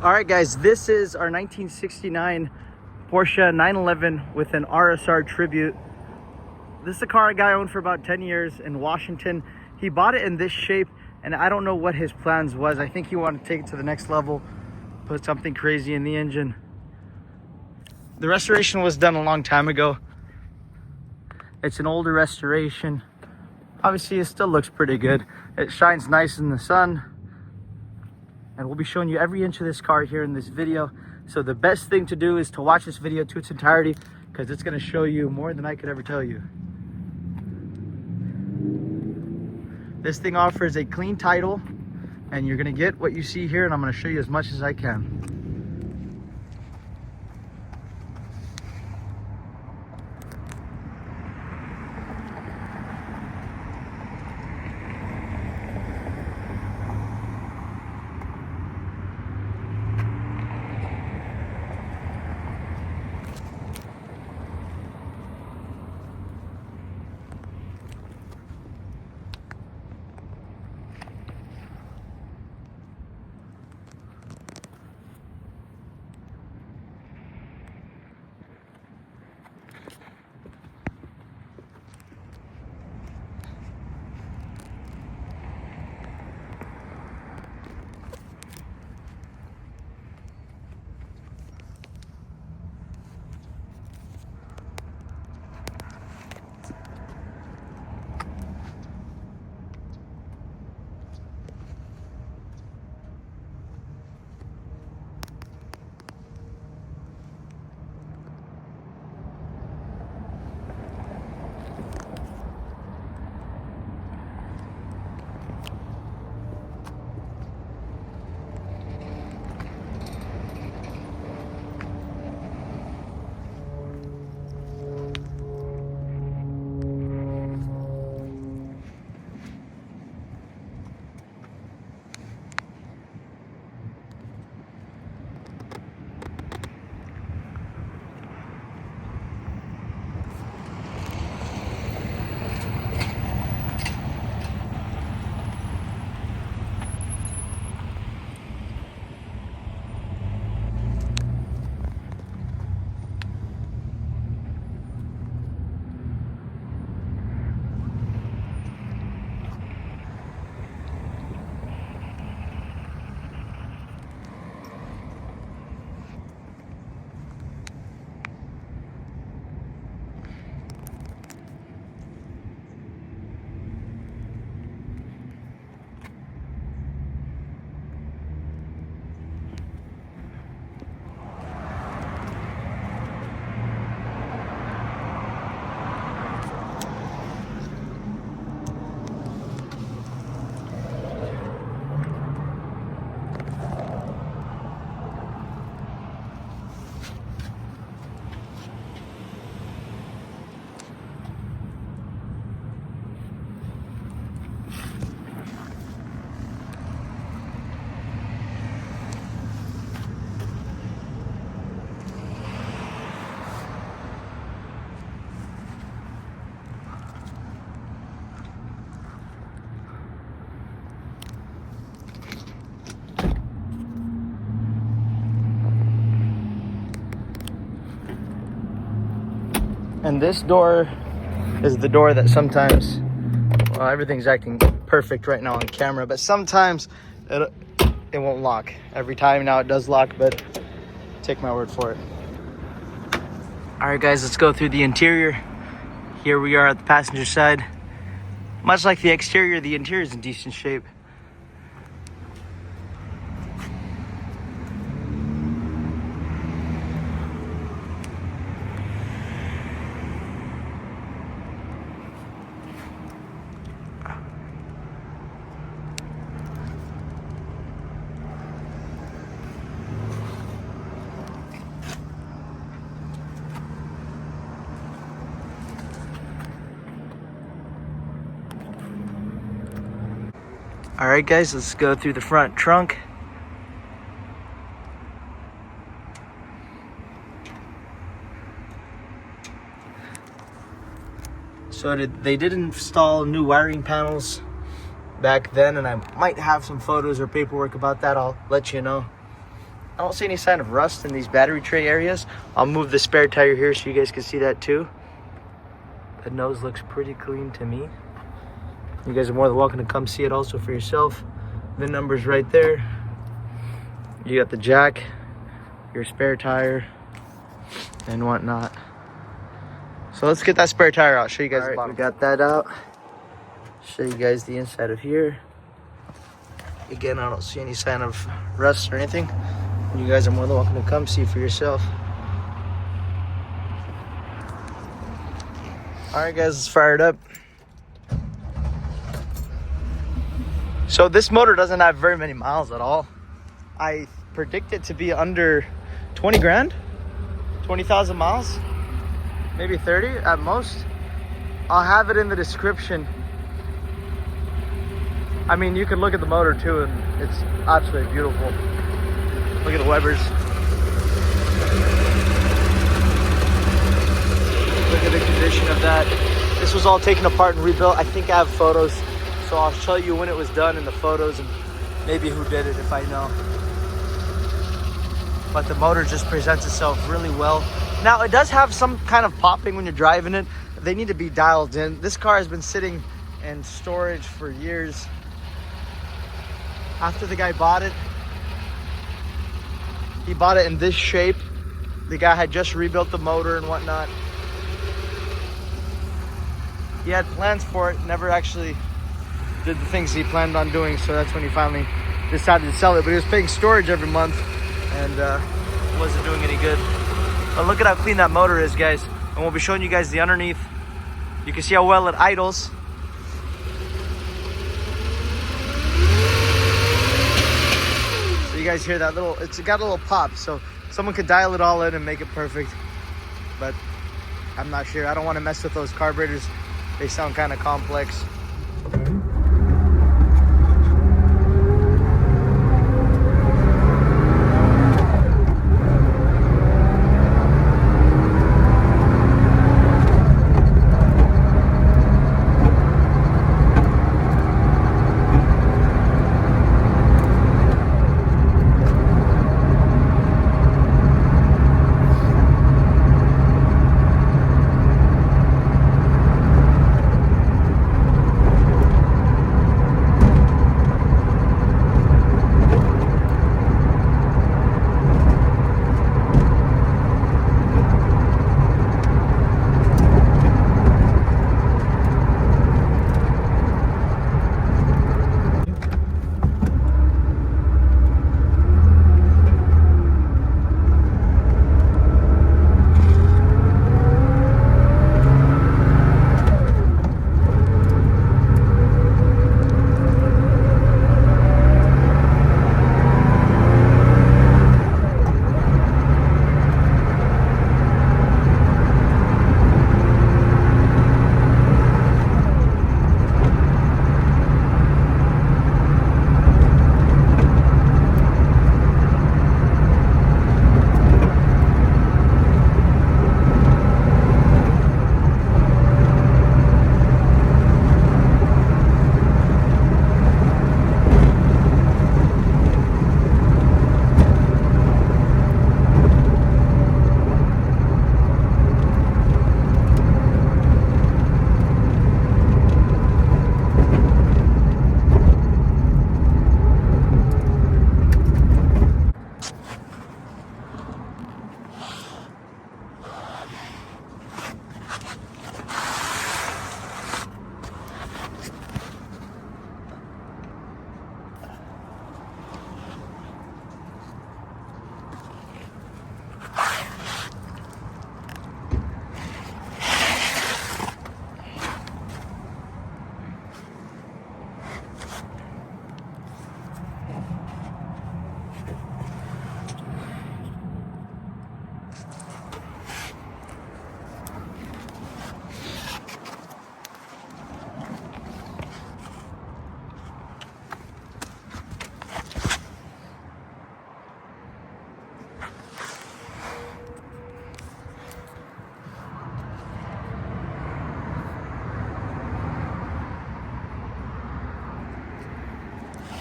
All right, guys, this is our 1969 Porsche 911 with an RSR Tribute. This is a car a guy owned for about 10 years in Washington. He bought it in this shape, and I don't know what his plans was. I think he wanted to take it to the next level, put something crazy in the engine. The restoration was done a long time ago. It's an older restoration. Obviously, it still looks pretty good. It shines nice in the sun. And we'll be showing you every inch of this car here in this video. So the best thing to do is to watch this video to its entirety, because it's going to show you more than I could ever tell you. This thing offers a clean title, and you're going to get what you see here, and I'm going to show you as much as I can. And this door is the door that sometimes, well, everything's acting perfect right now on camera, but sometimes it won't lock. Every time now it does lock, but take my word for it. All right, guys, let's go through the interior. Here we are at the passenger side. Much like the exterior, the interior is in decent shape. All right, guys, let's go through the front trunk. So they did install new wiring panels back then, and I might have some photos or paperwork about that. I'll let you know. don't see any sign of rust in these battery tray areas. I'll move the spare tire here so you guys can see that too. The nose looks pretty clean to me. You guys are more than welcome to come see it also for yourself. The number's right there. You got the jack, your spare tire, and whatnot. So let's get that spare tire out, show you guys the bottom. We got that out. Show you guys the inside of here. Again, I don't see any sign of rust or anything. You guys are more than welcome to come see for yourself. Alright guys, let's fire it up. So this motor doesn't have very many miles at all. I predict it to be under 20 grand, 20,000 miles, maybe 30 at most. I'll have it in the description. I mean, you can look at the motor too, and it's absolutely beautiful. Look at the Webers. Look at the condition of that. This was all taken apart and rebuilt. I think I have photos, so I'll show you when it was done in the photos and maybe who did it if I know. But the motor just presents itself really well. Now, it does have some kind of popping when you're driving it. They need to be dialed in. This car has been sitting in storage for years. After the guy bought it, he bought it in this shape. The guy had just rebuilt the motor and whatnot. He had plans for it, never actually did the things he planned on doing, so that's when he finally decided to sell it. But he was paying storage every month and wasn't doing any good. But look at how clean that motor is, guys. And we'll be showing you guys the underneath. You can see how well it idles. So you guys hear that little, it's got a little pop, so someone could dial it all in and make it perfect. But I'm not sure. I don't want to mess with those carburetors. They sound kind of complex.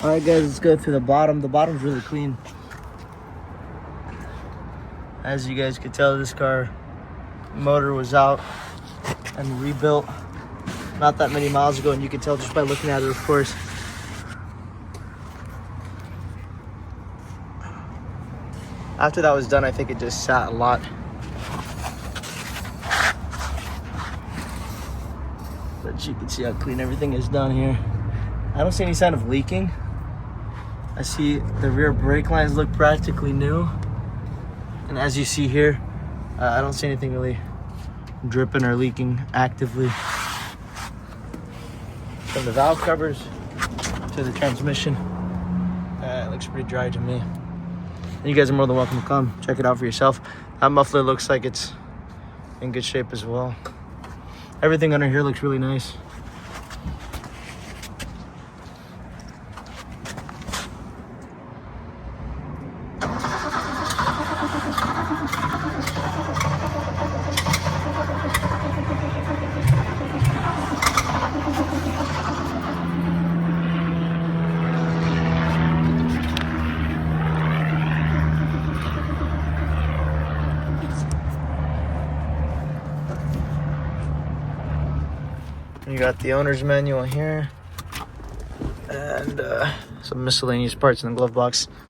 All right, guys, let's go to the bottom. The bottom's really clean. As you guys could tell, this car motor was out and rebuilt not that many miles ago, and you can tell just by looking at it, of course. After that was done, I think it just sat a lot. But you can see how clean everything is down here. I don't see any sign of leaking. I see the rear brake lines look practically new. And as you see here, I don't see anything really dripping or leaking actively. From the valve covers to the transmission, it looks pretty dry to me. And you guys are more than welcome to come check it out for yourself. That muffler looks like it's in good shape as well. Everything under here looks really nice. You got the owner's manual here, and some miscellaneous parts in the glove box.